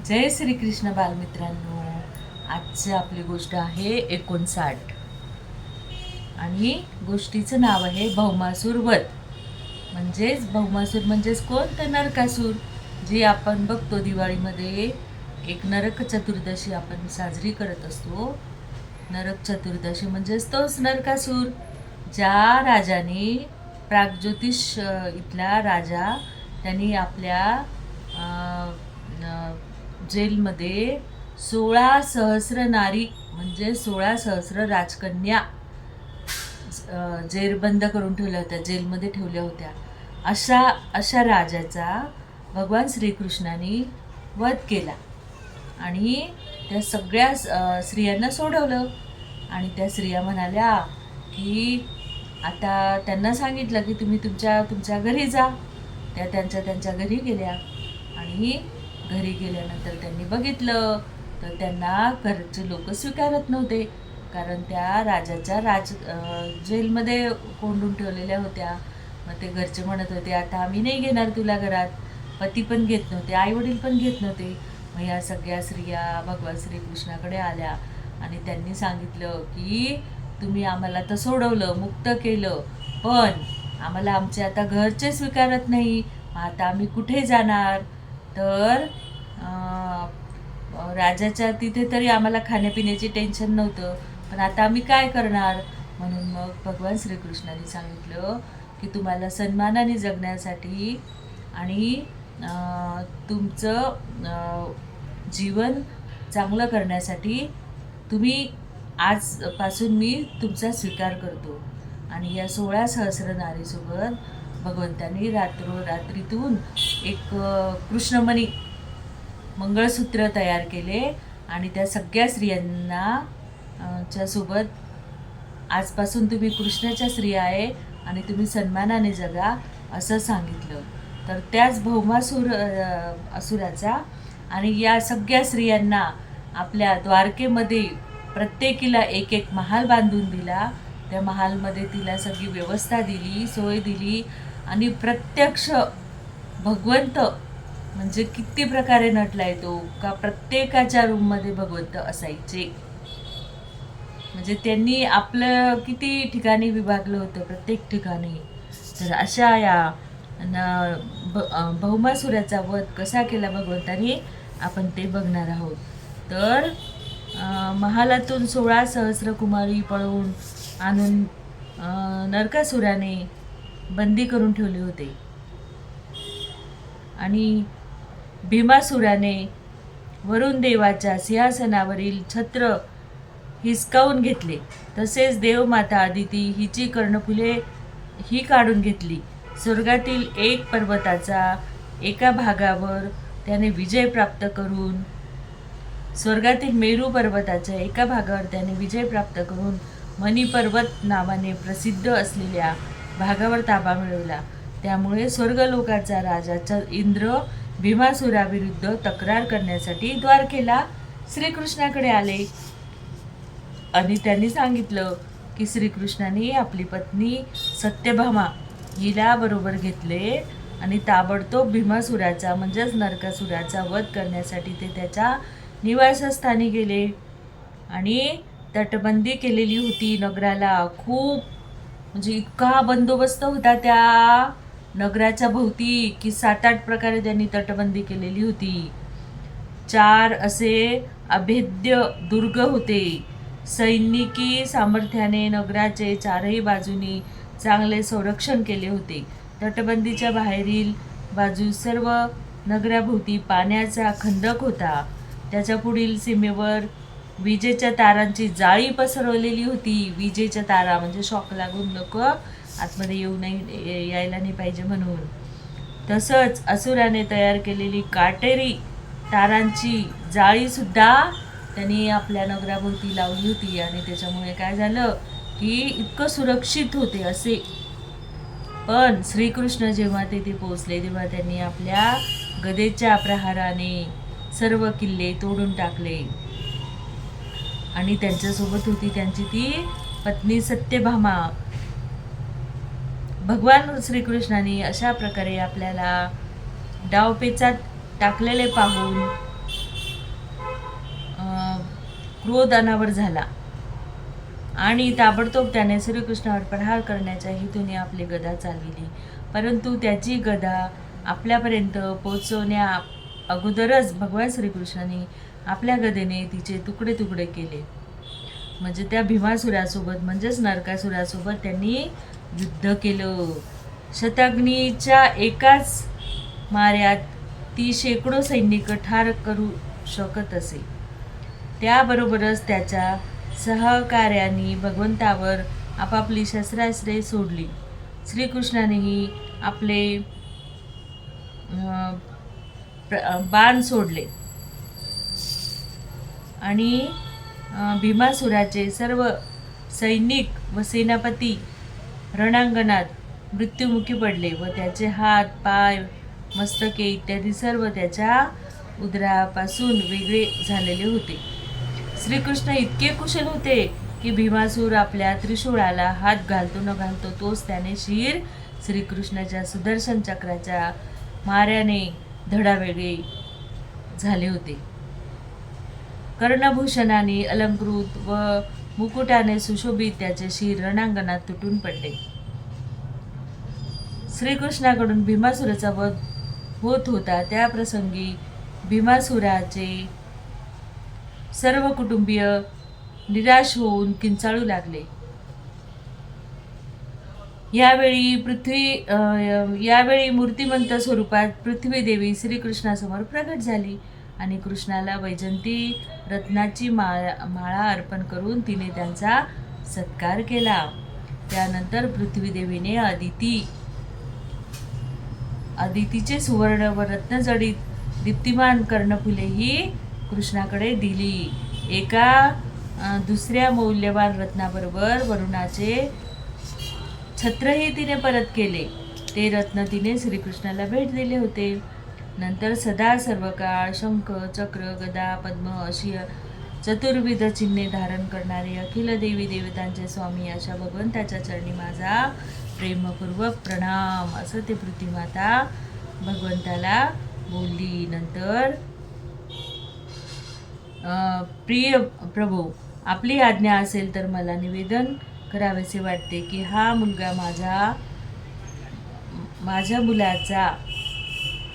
जय श्रीकृष्ण बालमित्रांनो. आजची आपली गोष्ट आहे 59 आणि गोष्टीचं नाव आहे भौमासूर वध. भौमासूर म्हणजेच कोण? तर नरकासूर, जी आपण बघतो दिवाळीमध्ये. एक नरक चतुर्दशी आपण साजरी करत असतो. नरक चतुर्दशी म्हणजेच तोच नरकासूर, ज्या राजाने प्रागज्योतिष इथला राजा, त्यांनी आपल्या जेलमध्ये 16 सहस्र नारी म्हणजे 16 सहस्र राजकन्या जेरबंद करून ठेवल्या होत्या, जेलमध्ये ठेवल्या होत्या. अशा अशा राजाचा भगवान श्रीकृष्णाने वध केला आणि त्या सगळ्या स्त्रियांना सोडवलं. आणि त्या स्त्रिया म्हणाल्या की आता त्यांना सांगितलं की तुम्ही तुमच्या तुमच्या घरी जा. त्या त्यांच्या घरी गेल्या आणि घरी गेल्यानंतर त्यांनी बघितलं तर त्यांना घरचे लोक स्वीकारत नव्हते, कारण त्या राजाच्या जेलमध्ये कोंडून ठेवलेल्या होत्या. मग ते घरचे म्हणत होते आता आम्ही नाही घेणार तुला घरात. पती पण घेत नव्हते, आईवडील पण घेत नव्हते. मग या सगळ्या स्त्रिया भगवान श्रीकृष्णाकडे आल्या आणि त्यांनी सांगितलं की तुम्ही आम्हाला तर सोडवलं, मुक्त केलं, पण आम्हाला आमचे आता घरचे स्वीकारत नाही. आता आम्ही कुठे जाणार? तर राजाच्या तिथे तरी आम्हाला खाण्यापिण्याची टेन्शन नव्हतं, पण आता आम्ही काय करणार? म्हणून मग भगवान श्रीकृष्णाने सांगितलं की तुम्हाला सन्मानाने जगण्यासाठी आणि तुमचं जीवन चांगलं करण्यासाठी तुम्ही आजपासून मी तुमचा स्वीकार करतो. आणि या 16 सहस्र नारीसोबत भगवंतांनी रात्रीतून एक कृष्णमणी मंगळसूत्र तयार केले आणि त्या सगळ्या स्त्रियांना च्या सोबत आजपासून तुम्ही कृष्णाच्या स्त्रिया आहे आणि तुम्ही सन्मानाने जगा असं सांगितलं. तर त्याच असुराचा आणि या सगळ्या स्त्रियांना आपल्या द्वारकेमध्ये प्रत्येकीला एक एक महाल बांधून दिला. त्या महालमध्ये तिला सगळी व्यवस्था दिली, सोय दिली आणि प्रत्यक्ष भगवंत म्हणजे किती प्रकारे नटला येतो का प्रत्येकाच्या रूममध्ये भगवंत असायचे. म्हणजे त्यांनी आपलं किती ठिकाणी विभागलं होतं, प्रत्येक ठिकाणी. तर अशा या भौमासुराचा वध कसा केला भगवंतानी आपण ते बघणार आहोत. तर महालातून 16 सहस्र कुमारी पळवून आणून नरकासुराने बंदी करून ठेवले होते आणि भीमासुराने वरुण देवाच्या सिंहासनावरील छत्र हिसकावून घेतले. तसेच देवमाता आदिती हिची कर्णफुले ही काढून घेतली. स्वर्गातील एक पर्वताचा एका भागावर त्याने विजय प्राप्त करून स्वर्गातील मेरू पर्वताच्या एका भागावर त्याने विजय प्राप्त करून मणिपर्वत नावाने प्रसिद्ध असलेल्या भागावर ताबा मिळवला. त्यामुळे स्वर्गलोकाचा राजा इंद्र भीमासुराविरुद्ध तक्रार करण्यासाठी द्वारकेला श्रीकृष्णाकडे आले आणि त्यांनी सांगितलं की श्रीकृष्णाने आपली पत्नी सत्यभामा हिला बरोबर घेतले आणि ताबडतोब भीमासुराचा म्हणजेच नरकासुराचा वध करण्यासाठी ते त्याच्या निवासस्थानी गेले आणि तटबंदी केलेली होती नगराला. खूप म्हणजे इतका बंदोबस्त होता त्या नगराच्या भोवती की 7-8 प्रकारे त्यांनी तटबंदी केलेली होती. 4 असे अभेद्य दुर्ग होते. सैनिकी सामर्थ्याने नगराचे 4ही बाजूनी चांगले संरक्षण केले होते. तटबंदीच्या बाहेरील बाजू सर्व नगराभोवती पाण्याचा खंदक होता. त्याच्या पुढील सीमेवर विजेच्या तारांची जाळी पसरवलेली होती. विजेच्या तारा म्हणजे शॉक लागून लोक आतमध्ये यायला नाही पाहिजे म्हणून. तसंच असुराने तयार केलेली काटेरी तारांची जाळीसुद्धा त्यांनी आपल्या नगराभोवती लावली होती आणि त्याच्यामुळे काय झालं की इतकं सुरक्षित होते असे. पण श्रीकृष्ण जेव्हा तेथे पोहोचले तेव्हा त्यांनी आपल्या गदेच्या प्रहाराने सर्व किल्ले तोडून टाकले आणि त्यांच्यासोबत होती त्यांची ती पत्नी सत्यभामा. भगवान श्रीकृष्णाने अशा प्रकारे आपल्याला डावपेचात टाकलेले पाहून क्रोध अनावर झाला आणि ताबडतोब त्याने श्रीकृष्णावर प्रहार करण्याच्या हेतूने आपली गदा चालविली. परंतु त्याची गदा आपल्यापर्यंत पोहोचवण्या अगोदरच भगवान श्रीकृष्णाने आपल्या गदेने तिचे तुकडे तुकडे केले. म्हणजे त्या भीमासुरासोबत म्हणजेच नरकासुरासोबत त्यांनी युद्ध केलं. शताग्नीच्या एकाच माऱ्यात ती शेकडो सैनिक ठार करू शकत असे. त्याबरोबरच त्याच्या सहकार्यांनी भगवंतावर आपापली शस्त्रास्त्रे सोडली. श्रीकृष्णानेही आपले बाण सोडले आणि भीमासुराचे सर्व सैनिक व सेनापती रणांगणात मृत्युमुखी पडले व त्याचे हात, पाय, मस्तके इत्यादी सर्व त्याच्या उदरापासून वेगळे झालेले होते. श्रीकृष्ण इतके कुशल होते की भीमासूर आपल्या त्रिशूळाला हात घालतो न घालतो तोच त्याने शिर श्रीकृष्णाच्या सुदर्शन चक्राच्या माऱ्याने धडावेगळे झाले होते. कर्णभूषणाने अलंकृत व मुकुटाने सुशोभित त्याचे शिर रणांगणात तुटून पडले. श्रीकृष्णाकडून भीमासुराचा वध होत होता. त्या प्रसंगी भीमासुराचे सर्व कुटुंबीय निराश होऊन किंचाळू लागले. यावेळी मूर्तिमंत स्वरूपात पृथ्वी देवी श्रीकृष्णासमोर प्रगट झाली आणि कृष्णाला वैजंती रत्नाची माळा अर्पण करून तिने त्यांचा सत्कार केला. त्यानंतर पृथ्वी देवीने अदितीचे सुवर्ण व रत्नजडित दीप्तिमान कर्णफुलेही कृष्णाकडे दिली. एका दुसऱ्या मौल्यवान रत्नाबरोबर वरुणाचे छत्रही तिने परत केले. ते रत्न तिने श्रीकृष्णाला भेट दिले होते. नंतर सदा सर्व काळ शंख, चक्र, गदा, पद्म अशी चतुर्विध चिन्हे धारण करणारे अखिल देवी देवतांचे स्वामी अशा भगवंताच्या चरणी माझा प्रेमपूर्वक प्रणाम असं ते पृथ्वीमाता भगवंताला बोलली. नंतर प्रिय प्रभू, आपली आज्ञा असेल तर मला निवेदन करावेसे वाटते की हा मुलगा माझ्या मुलाचा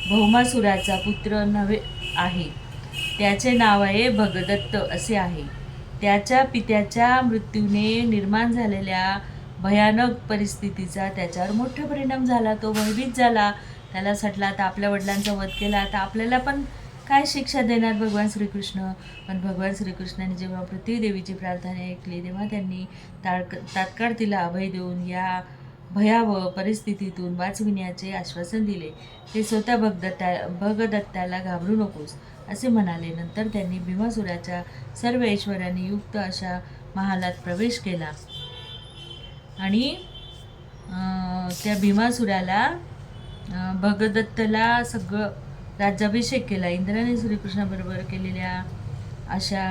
भौमासुराचा पुत्र नव्हे आहे. त्याचे नाव आहे भगदत्त असे आहे. त्याच्या पित्याच्या मृत्यूने निर्माण झालेल्या भयानक परिस्थितीचा त्याच्यावर मोठा परिणाम झाला. तो भयभीत झाला. त्याला सटला आता आपल्या वडिलांचा वध केला, आता आपल्याला पण काय शिक्षा देणार भगवान श्रीकृष्ण. पण भगवान श्रीकृष्णाने जेव्हा पृथ्वी देवीची प्रार्थना ऐकली तेव्हा त्यांनी तात्काळ तिला अभय देऊन या भयावह परिस्थितीतून वाचविण्याचे आश्वासन दिले. ते स्वतः भगदत्ताला घाबरू नकोस असे म्हणाले. नंतर त्यांनी भीमासुराच्या सर्व ऐश्वर्याने युक्त अशा महालात प्रवेश केला आणि त्या भीमासुराला भगदत्तला सगळं राज्याभिषेक केला. इंद्राने श्रीकृष्णाबरोबर केलेल्या अशा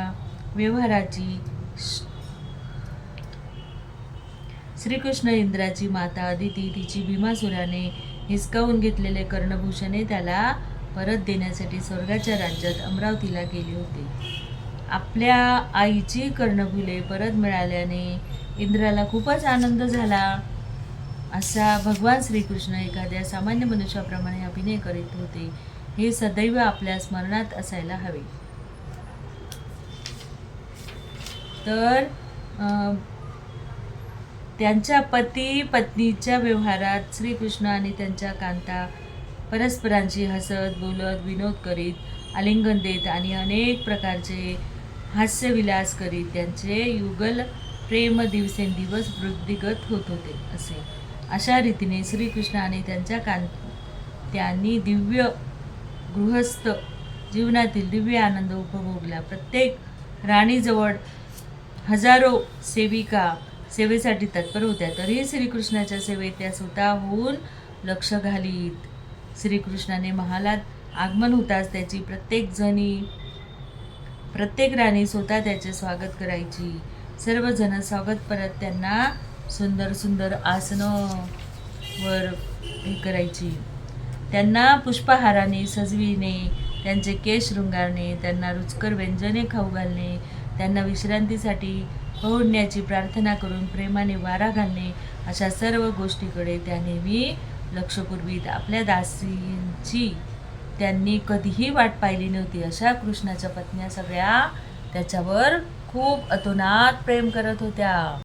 व्यवहाराची श्रीकृष्ण इंद्राची माता अदिती तिची भीमासुराने हिसकावून घेतलेले कर्णभूषणे त्याला परत देण्यासाठी स्वर्गाच्या राज्यात अमरावतीला गेले होते. आपल्या आईची कर्णफुले परत मिळाल्याने इंद्राला खूपच आनंद झाला. असा भगवान श्रीकृष्ण एखाद्या सामान्य मनुष्याप्रमाणे अभिनय करीत होते हे सदैव आपल्या स्मरणात असायला हवे. तर त्यांच्या पती पत्नीच्या व्यवहारात श्रीकृष्ण आणि त्यांच्या कांता परस्परांशी हसत बोलत विनोद करीत आलिंगन देत आणि अनेक प्रकारचे हास्यविलास करीत त्यांचे युगल प्रेम दिवसेंदिवस वृद्धिगत होत होते. अशा रीतीने श्रीकृष्ण आणि त्यांच्या त्यांनी दिव्य गृहस्थ जीवनातील दिव्य आनंद उपभोगला. प्रत्येक राणीजवळ हजारो सेविका सेवेसाठी तत्पर होत्या. तरीही श्रीकृष्णाच्या सेवेत त्या स्वतःहून लक्ष घालीत. श्रीकृष्णाने महालात आगमन होताच त्याची प्रत्येक राणी स्वतः त्याचे स्वागत करायची. सर्वजण स्वागत परत त्यांना सुंदर सुंदर आसनं वर करायची. त्यांना पुष्पहाराने सजविणे, त्यांचे केश शृंगारणे, त्यांना रुचकर व्यंजने खाऊ घालणे, त्यांना विश्रांतीसाठी पहुडण्याची प्रार्थना करून प्रेमाने वारा घालणे, अशा सर्व गोष्टीकडे त्या नेहमी लक्ष पुरवीत. आपल्या दासींची त्यांनी कधीही वाट पाहिली नव्हती. अशा कृष्णाच्या पत्न्या सगळ्या त्याच्यावर खूप अतोनात प्रेम करत होत्या.